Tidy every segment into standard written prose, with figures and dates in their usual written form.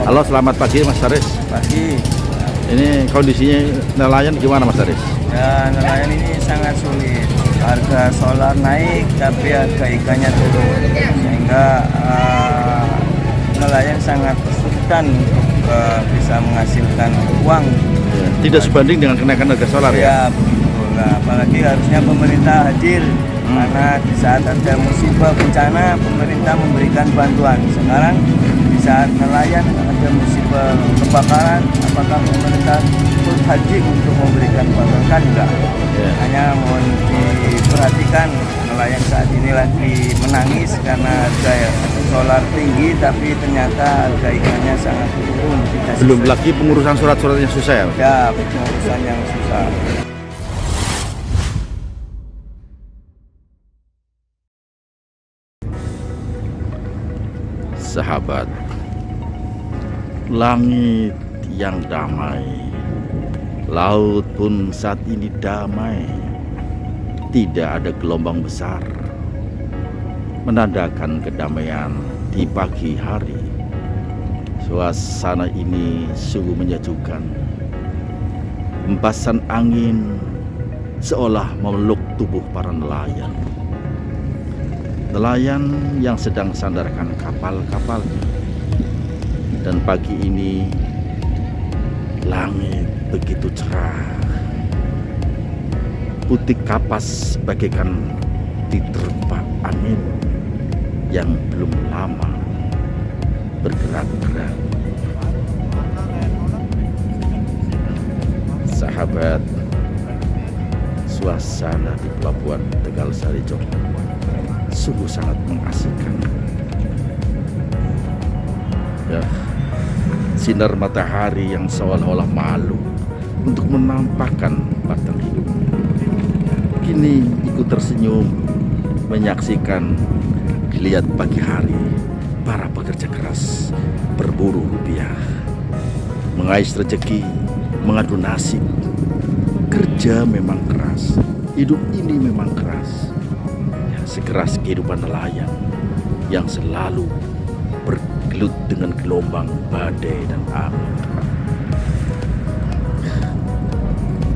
Halo, selamat pagi Mas Haris. Pagi. Ini kondisinya nelayan gimana Mas Haris? Ya, nelayan ini sangat sulit. Harga solar naik, tapi harga ikannya turun, sehingga nelayan sangat kesulitan untuk bisa menghasilkan uang. Ya, tidak sebanding dengan kenaikan harga solar ya? Ya, betul. Nah, apalagi harusnya pemerintah hadir, karena di saat ada musibah bencana, pemerintah memberikan bantuan. Sekarang di saat nelayan ada musibah kebakaran, apakah pemerintah turut hadir untuk memberikan bantuan? Kan enggak. Ya. Hanya mohon diperhatikan, nelayan saat ini lagi menangis karena harga solar tinggi, tapi ternyata harga ikannya sangat turun. Belum lagi pengurusan surat-suratnya susah ya? Ya, pengurusan yang susah. Sahabat, langit yang damai, laut pun saat ini damai. Tidak ada gelombang besar, menandakan kedamaian di pagi hari. Suasana ini sungguh menyejukkan. Hempasan angin seolah memeluk tubuh para nelayan. Nelayan yang sedang sandarkan kapal-kapalnya. Dan pagi ini langit begitu cerah. Putih kapas bagaikan diterpa angin yang belum lama bergerak-gerak. Sahabat, suasana di pelabuhan Tegal Sari Jogja sungguh sangat mengasihkan. Ya, sinar matahari yang seolah-olah malu untuk menampakkan batang hidungnya, kini ikut tersenyum menyaksikan geliat pagi hari para pekerja keras berburu rupiah, mengais rezeki, mengadu nasib. Kerja memang keras, hidup ini memang keras. Sekeras kehidupan nelayan yang selalu bergelut dengan gelombang, badai, dan angin.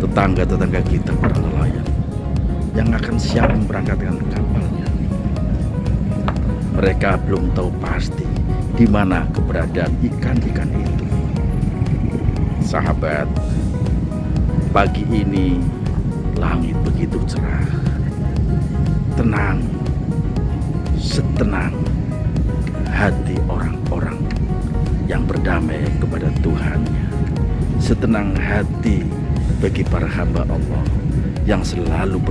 Tetangga-tetangga kita para nelayan yang akan siap memberangkatkan kapalnya, mereka belum tahu pasti di mana keberadaan ikan-ikan itu. Sahabat, pagi ini langit begitu cerah, tenang, setenang hati orang-orang yang berdamai kepada Tuhannya. Setenang hati bagi para hamba Allah yang selalu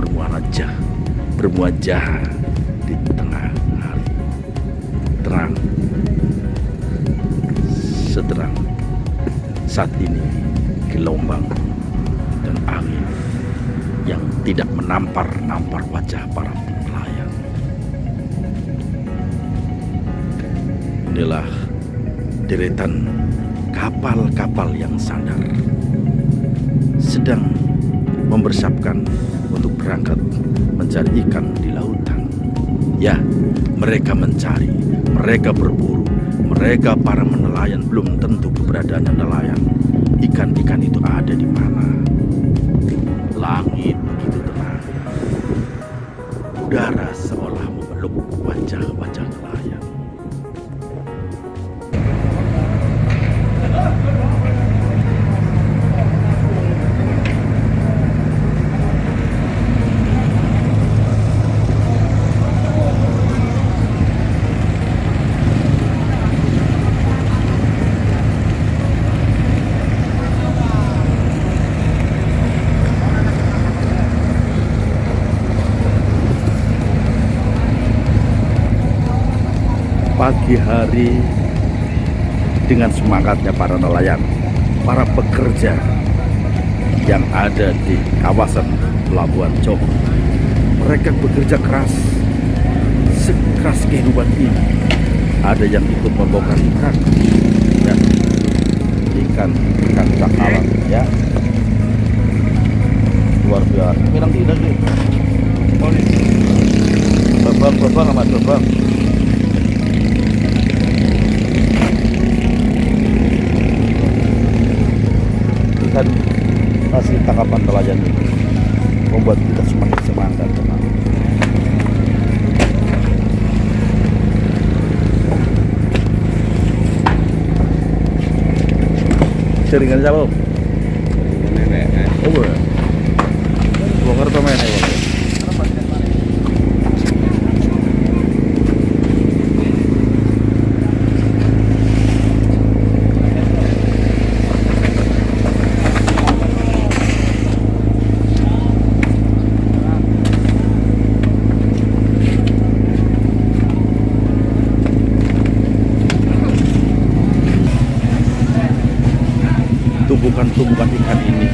bermuajah di tengah hari. Terang, seterang saat ini gelombang dan angin yang tidak menampar-nampar wajah para nelayan. Inilah deretan kapal-kapal yang sandar, sedang mempersiapkan untuk berangkat mencari ikan di lautan. Ya, mereka mencari, mereka berburu, mereka para nelayan belum tentu keberadaannya nelayan. Ikan-ikan itu ada di mana? Langit begitu tenang, udara seolah memeluk wajah-wajah nelayan. Pagi hari dengan semangatnya para nelayan, para pekerja yang ada di kawasan Pelabuhan Jogja. Mereka bekerja keras, sekeras kehidupan ini. Ada yang ikut membongkar ikan, ya, ikan cakalang, ya, luar biasa. Bilang tidak sih, babang amat babang. hasil tangkapan nelayan ini membuat kita semakin semangat, teman. Jaringan siapa? Nenek. Oh boleh. Bongkar pemain ya. Tumbukan ikan ini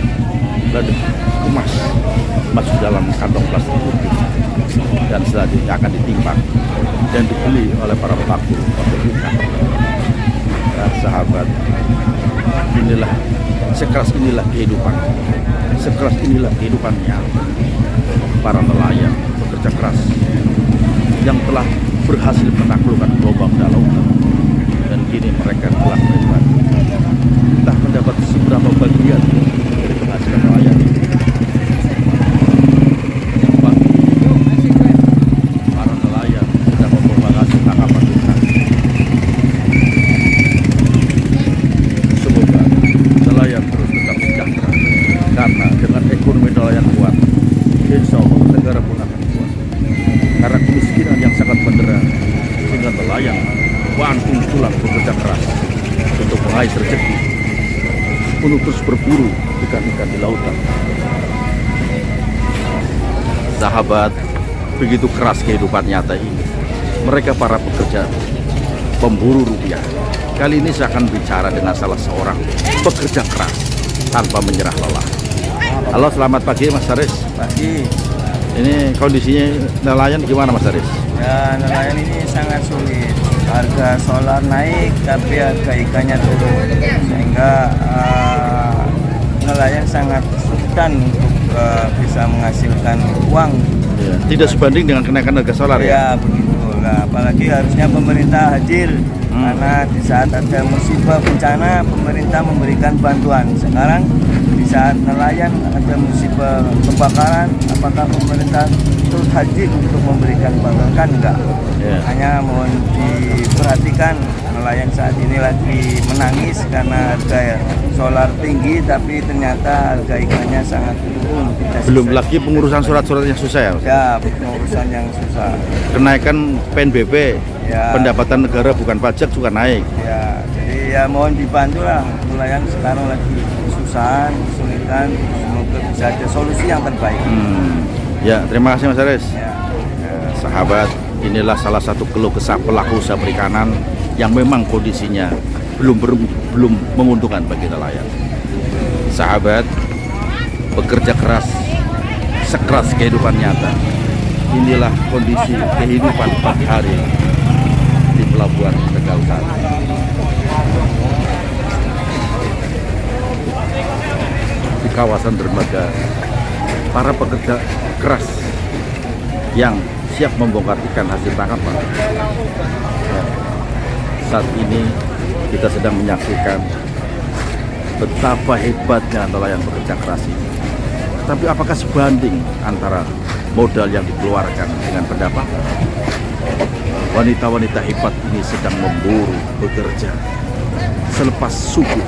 lalu dikemas masuk dalam kantong plastik putih dan selanjutnya akan ditimbang dan dibeli oleh para pelaku pasar ikan. Nah, sahabat, sekeras inilah kehidupan, sekeras inilah kehidupannya para nelayan bekerja keras yang telah berhasil menaklukkan gelombang dalam, dan kini mereka telah menikmati entah mendapat seberapa bagian dari penghasilan nelayan. Yang pasti, para nelayan sedang membawa hasil tangkapan ikan. Semoga nelayan terus tetap sejahtera, karena dengan ekonomi nelayan kuat, insya Allah negara pun akan kuat. Karena kemiskinan yang sangat mendera, sehingga nelayan banting tulang bekerja keras untuk mengais rezeki, untuk terus berburu ikan-ikan di lautan. Sahabat, begitu keras kehidupan nyata ini. Mereka para pekerja pemburu rupiah. Kali ini saya akan bicara dengan salah seorang pekerja keras tanpa menyerah lelah. Halo, selamat pagi Mas Haris. Pagi. Ini kondisinya nelayan gimana Mas Haris? Ya, nelayan ini sangat sulit. Harga solar naik tapi harga ikannya turun, sehingga nelayan sangat kesulitan untuk bisa menghasilkan uang. Ya, tidak sebanding dengan kenaikan harga solar ya? Ya begitu. Nah, apalagi harusnya pemerintah hadir, karena di saat ada musibah bencana pemerintah memberikan bantuan. Sekarang di saat nelayan ada musibah kebakaran, apakah pemerintah terus hadir untuk memberikan bantuan? Kan enggak. Ya. Hanya mohon diperhatikan, nelayan saat ini lagi menangis karena harga solar tinggi, tapi ternyata harga ikannya sangat turun. Belum lagi pengurusan surat-surat yang susah ya Mas? Ya, pengurusan yang susah. Kenaikan PNBP, Ya. pendapatan negara bukan pajak juga naik. Ya, jadi ya mohon dibantu lah, nelayan sekarang lagi kesusahan, kesulitan, semoga bisa ada solusi yang terbaik. Ya, terima kasih Mas Haris. Ya. Sahabat, inilah salah satu keluh kesah pelaku usaha perikanan yang memang kondisinya belum menguntungkan bagi nelayan. Sahabat, bekerja keras, sekeras kehidupan nyata. Inilah kondisi kehidupan pagi hari di pelabuhan Tegal Sari. Di kawasan dermaga, para pekerja keras yang siap membongkar ikan hasil tangkapan. Ya, saat ini kita sedang menyaksikan betapa hebatnya nelayan bekerja keras ini. Tapi apakah sebanding antara modal yang dikeluarkan dengan pendapatan? Wanita-wanita hebat ini sedang memburu, bekerja selepas subuh,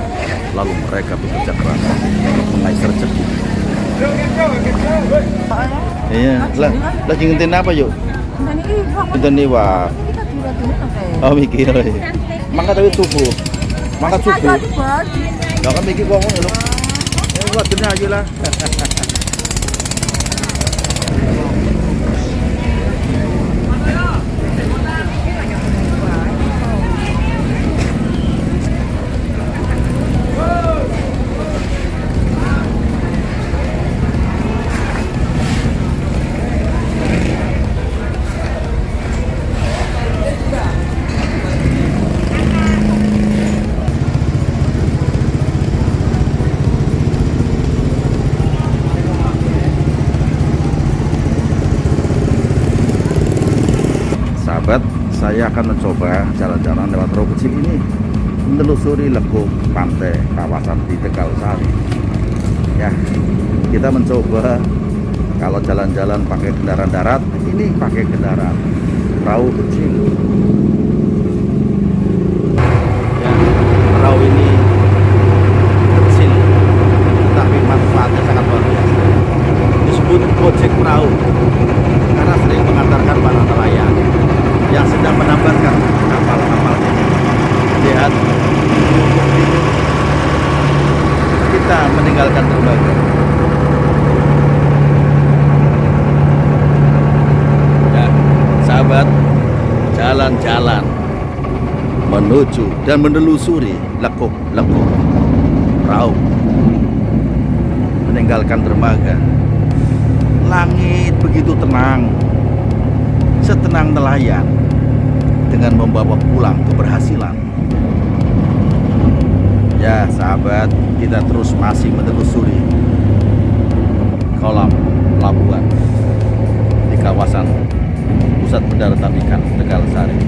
lalu mereka bekerja keras untuk mengais rezeki. Iya, lagi ngentin apa yuk? Ngentin iwak. Oh mikir. Mangkat tapi subuh. Mangkat subuh. Lah kan mikir kok ngono lho. Wadene aja lah. Sahabat, saya akan mencoba jalan-jalan lewat perahu kecil ini menelusuri lekuk pantai kawasan di Tegal Sari. Ya, kita mencoba kalau jalan-jalan pakai kendaraan darat, ini pakai kendaraan perahu kecil. Ya, perahu ini kecil, tetapi manfaatnya sangat luar biasa. Disebut ojek perahu karena sering mengantarkan para nelayan yang sedang menambatkan kapal-kapal ini. Lihat, kita meninggalkan dermaga. Ya, sahabat, jalan-jalan menuju dan menelusuri lekuk-lekuk perahu, meninggalkan dermaga. Langit begitu tenang, setenang nelayan dengan membawa pulang keberhasilan. Ya sahabat, kita terus masih menelusuri kolam pelabuhan di kawasan pusat pendaratan ikan Tegal Sari.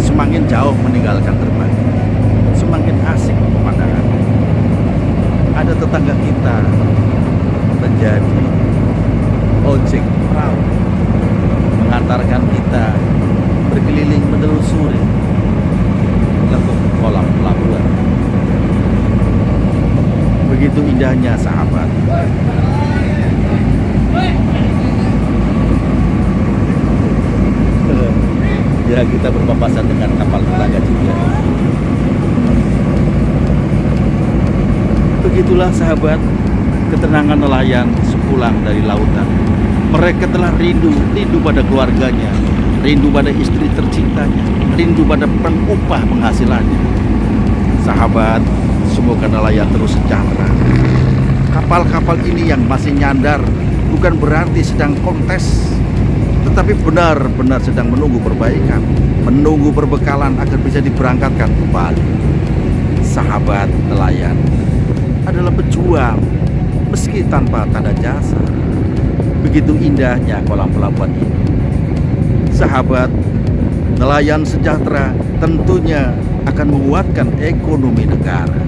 Semakin jauh meninggalkan dermaga, semakin asik pemandangan. Ada tetangga kita menjadi ojek perahu, mengantarkan kita berkeliling menelusuri lekuk kolam pelabuhan. Begitu indahnya sahabat. Ya, kita berpapasan dengan kapal tetangga juga. Begitulah sahabat, ketenangan nelayan sepulang dari lautan. Mereka telah rindu pada keluarganya, rindu pada istri tercintanya, rindu pada upah penghasilannya. Sahabat, semoga nelayan terus sejahtera. Kapal-kapal ini yang masih nyandar bukan berarti sedang kontes, tetapi benar-benar sedang menunggu perbaikan, menunggu perbekalan agar bisa diberangkatkan kembali. Sahabat nelayan adalah pejuang meski tanpa tanda jasa. Begitu indahnya kolam pelabuhan ini. Sahabat, nelayan sejahtera tentunya akan menguatkan ekonomi negara.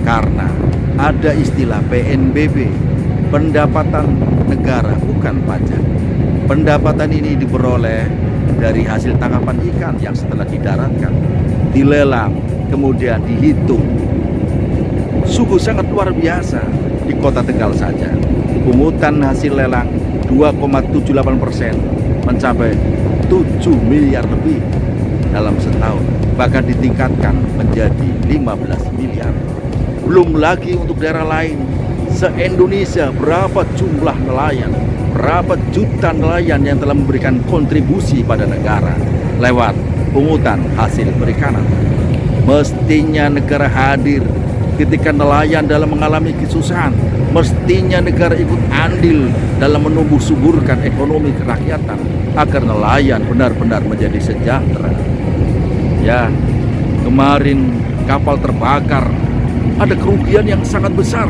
Karena ada istilah PNBP, pendapatan negara bukan pajak. Pendapatan ini diperoleh dari hasil tangkapan ikan yang setelah didaratkan, dilelang, kemudian dihitung. Sungguh sangat luar biasa. Di kota Tegal saja, pungutan hasil lelang 2,78% mencapai 7 miliar lebih dalam setahun, bahkan ditingkatkan menjadi 15 miliar. Belum lagi untuk daerah lain, se-Indonesia berapa jumlah nelayan, berapa juta nelayan yang telah memberikan kontribusi pada negara lewat pungutan hasil perikanan. Mestinya negara hadir ketika nelayan dalam mengalami kesusahan. Mestinya negara ikut andil dalam menumbuh suburkan ekonomi kerakyatan agar nelayan benar-benar menjadi sejahtera. Ya, kemarin kapal terbakar, ada kerugian yang sangat besar.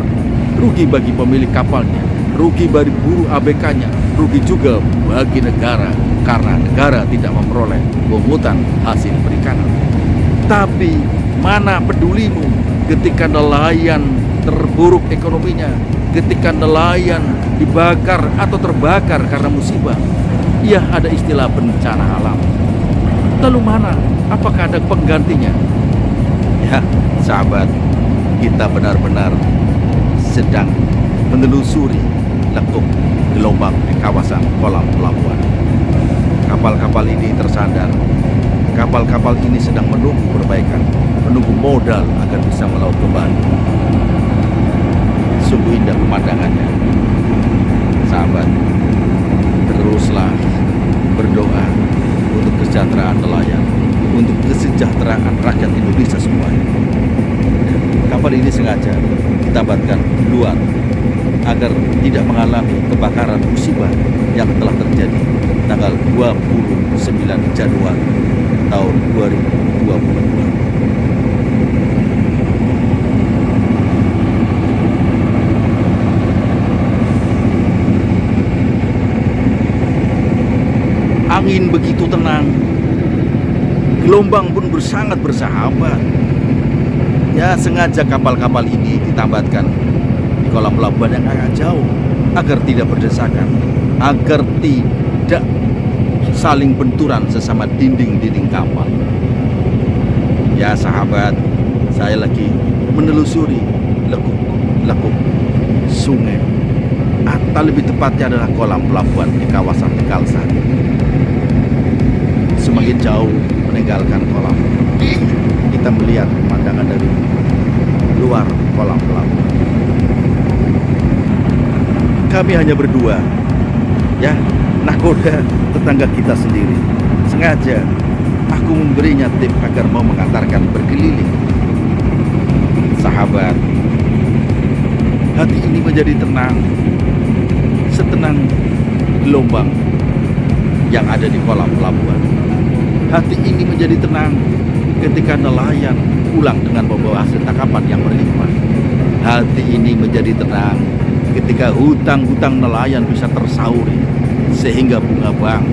Rugi bagi pemilik kapalnya, rugi bagi buruh ABK-nya, rugi juga bagi negara karena negara tidak memperoleh pungutan hasil perikanan. Tapi mana pedulimu ketika nelayan terburuk ekonominya, ketika nelayan dibakar atau terbakar karena musibah? Ya, ada istilah bencana alam. Lalu mana? Apakah ada penggantinya? Ya, sahabat, kita benar-benar sedang menelusuri lekuk gelombang di kawasan kolam pelabuhan. Kapal-kapal ini tersandar. Kapal-kapal ini sedang menunggu perbaikan, menunggu modal agar bisa melaut kembali. Sungguh indah pemandangannya. Sahabat, teruslah berdoa untuk kesejahteraan nelayan, untuk kesejahteraan rakyat Indonesia semuanya. Kapal ini sengaja ditabatkan luar agar tidak mengalami kebakaran musibah yang telah terjadi tanggal 29 Januari tahun 2022. Angin begitu tenang, gelombang pun sangat bersahabat. Ya, sengaja kapal-kapal ini ditambatkan di kolam pelabuhan yang agak jauh agar tidak berdesakan, agar tidak saling benturan sesama dinding-dinding kapal. Ya sahabat, saya lagi menelusuri lekuk-lekuk sungai, atau lebih tepatnya adalah kolam pelabuhan di kawasan Tegalsari. Semakin jauh meninggalkan kolam, kita melihat pemandangan dari luar kolam pelabuhan. Kami hanya berdua, ya, nakoda tetangga kita sendiri. Sengaja aku memberinya tip agar mau mengantarkan berkeliling. Sahabat, hati ini menjadi tenang, setenang gelombang yang ada di kolam pelabuhan. Hati ini menjadi tenang ketika nelayan pulang dengan membawa hasil tangkapan yang berlimpah. Hati ini menjadi tenang ketika hutang-hutang nelayan bisa tersauri, sehingga bunga bank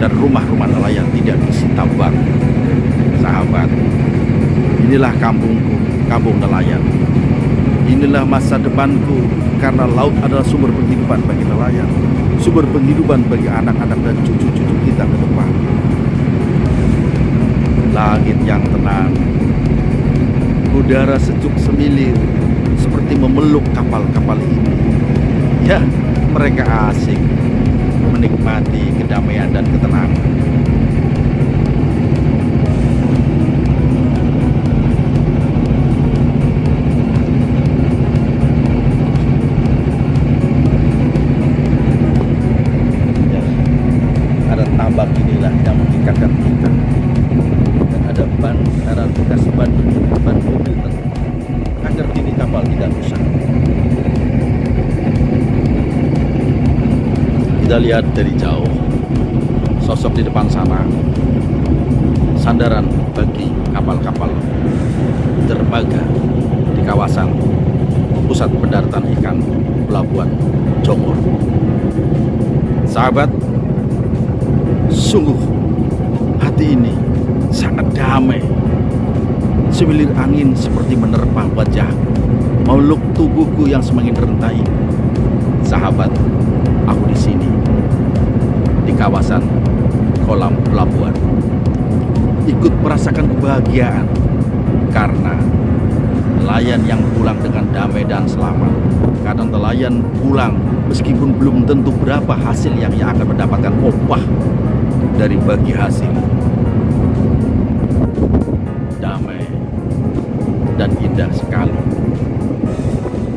dan rumah-rumah nelayan tidak disita bank. Sahabat, inilah kampungku, kampung nelayan. Inilah masa depanku, karena laut adalah sumber penghidupan bagi nelayan, sumber penghidupan bagi anak-anak dan cucu-cucu kita ke depan. Langit yang tenang, udara sejuk semilir seperti memeluk kapal-kapal ini. Ya, mereka asik menikmati kedamaian dan ketenangan. Ya, ada tambak inilah yang mengikatkan kita. Dan ada bekas ban mobil agar kini kapal tidak rusak. Kita lihat dari jauh sosok di depan sana, sandaran bagi kapal-kapal dermaga di kawasan pusat pendaratan ikan Pelabuhan Jongor. Sahabat, sungguh hati ini sangat damai. Semilir angin seperti menerpa wajah, meluk tubuhku yang semakin rentai. Sahabat, aku di sini, di kawasan kolam pelabuhan, ikut merasakan kebahagiaan karena nelayan yang pulang dengan damai dan selamat. Karena nelayan pulang meskipun belum tentu berapa hasil yang ia akan mendapatkan upah dari bagi hasil. Damai dan indah sekali.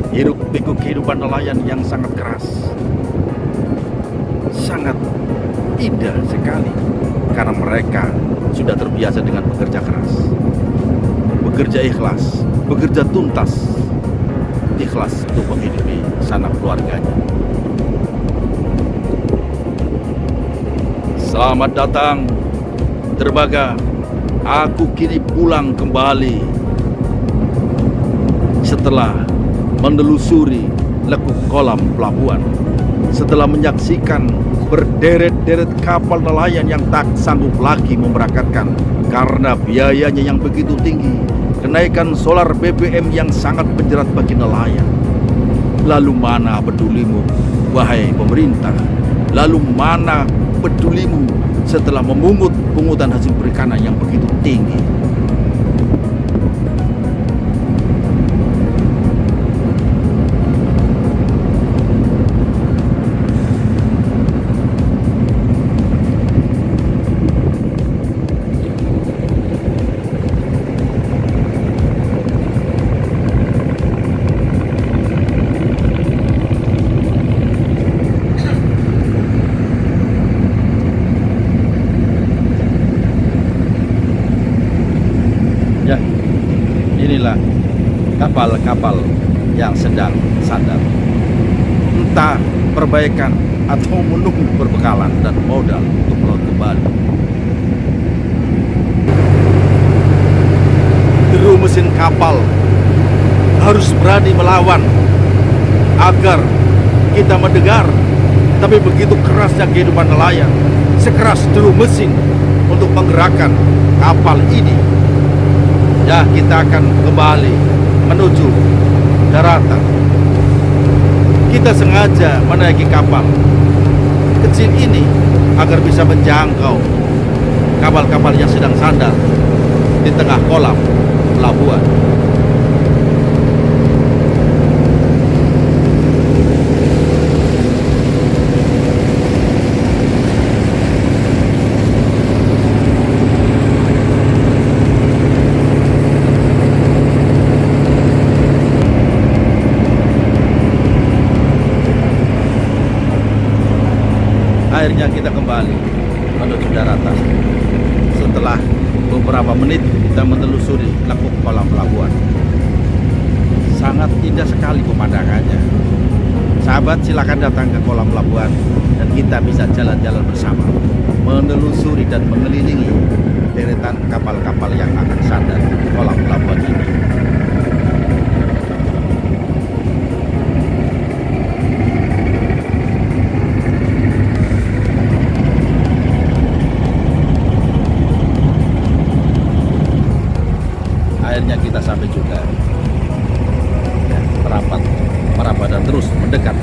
Hiruk pikuk kehidupan nelayan yang sangat keras, sangat indah sekali, karena mereka sudah terbiasa dengan bekerja keras, bekerja ikhlas, bekerja tuntas, ikhlas untuk menghidupi sanak keluarganya. Selamat datang dermaga, aku kini pulang kembali setelah menelusuri lekuk kolam pelabuhan, setelah menyaksikan berderet-deret kapal nelayan yang tak sanggup lagi memberangkatkan karena biayanya yang begitu tinggi, kenaikan solar BBM yang sangat menjerat bagi nelayan. Lalu mana pedulimu, wahai pemerintah? Lalu mana pedulimu setelah memungut pungutan hasil perikanan yang begitu tinggi? Ya, inilah kapal-kapal yang sedang sandar, entah perbaikan atau menunggu perbekalan dan modal untuk melaut kembali. Deru mesin kapal harus berani melawan agar kita mendengar, tapi begitu kerasnya kehidupan nelayan, sekeras dulu mesin untuk menggerakkan kapal ini. Ya, kita akan kembali menuju daratan. Kita sengaja menaiki kapal kecil ini agar bisa menjangkau kapal-kapal yang sedang sandar di tengah kolam pelabuhan. Akhirnya kita kembali menuju daratan. Setelah beberapa menit kita menelusuri lekuk kolam pelabuhan. Sangat indah sekali pemandangannya. Sahabat, silakan datang ke kolam pelabuhan dan kita bisa jalan-jalan bersama, menelusuri dan mengelilingi deretan kapal-kapal yang akan sandar di kolam pelabuhan ini. Akhirnya kita sampai juga. Ya, merapat dan terus mendekat